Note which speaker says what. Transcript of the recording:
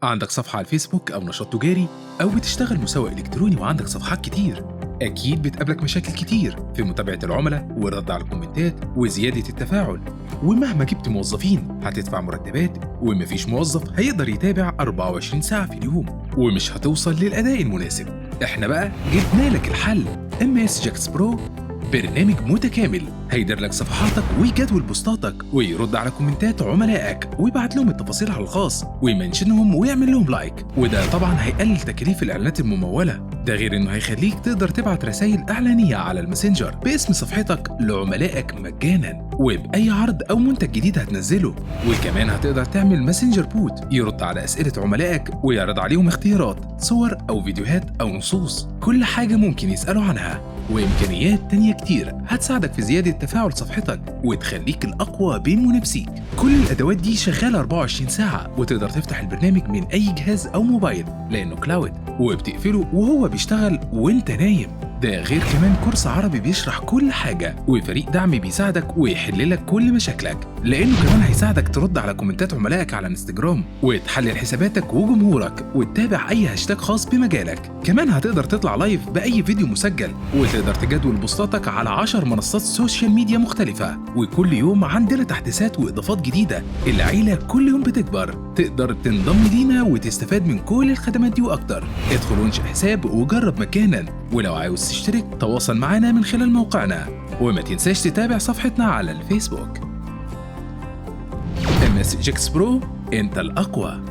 Speaker 1: عندك صفحة على الفيسبوك أو نشاط تجاري، أو بتشتغل مسوق إلكتروني وعندك صفحات كتير. أكيد بتقابلك مشاكل كتير في متابعة العملاء والرد على الكومنتات وزيادة التفاعل. ومهما جبت موظفين هتدفع مرتبات، ومفيش موظف هيقدر يتابع 24 ساعة في اليوم، ومش هتوصل للأداء المناسب. احنا بقى جبنا لك الحل. MS Jax Pro برنامج متكامل هيدير لك صفحاتك ويجدول بوستاتك ويرد على كومنتات عملائك ويبعت لهم التفاصيل على الخاص ويمنشنهم ويعمل لهم لايك، وده طبعا هيقلل تكاليف الاعلانات الممولة. ده غير انه هيخليك تقدر تبعت رسائل اعلانية على الماسنجر باسم صفحتك لعملائك مجانا وبأي عرض او منتج جديد هتنزله. وكمان هتقدر تعمل ماسنجر بوت يرد على اسئلة عملائك ويعرض عليهم اختيارات صور او فيديوهات او نصوص، كل حاجة ممكن يسألوا عنها. وإمكانيات تانية كتير هتساعدك في زيادة تفاعل صفحتك وتخليك الأقوى بين منافسيك. كل الأدوات دي شغالة 24 ساعة، وتقدر تفتح البرنامج من أي جهاز أو موبايل لأنه كلاود، وبتقفله وهو بيشتغل وانت نايم. ده غير كمان كورس عربي بيشرح كل حاجة، وفريق دعم بيساعدك ويحل لك كل مشاكلك، لأنه كمان هيساعدك ترد على كومنتات عملائك على انستجرام وتحلل حساباتك وجمهورك وتتابع أي هاشتاج خاص بمجالك. كمان هتقدر تطلع لايف بأي فيديو مسجل، وتقدر تجدول بوستاتك على 10 منصات سوشيال ميديا مختلفة. وكل يوم عندنا تحديثات وإضافات جديدة، العيلة كل يوم بتكبر. تقدر تنضم لينا وتستفاد من كل الخدمات دي وأكتر. ادخل وانشئ حساب وجرب مجانا، ولو عاوز تشترك تواصل معنا من خلال موقعنا، وما تنساش تتابع صفحتنا على الفيسبوك. MS Jax Pro، انت الأقوى.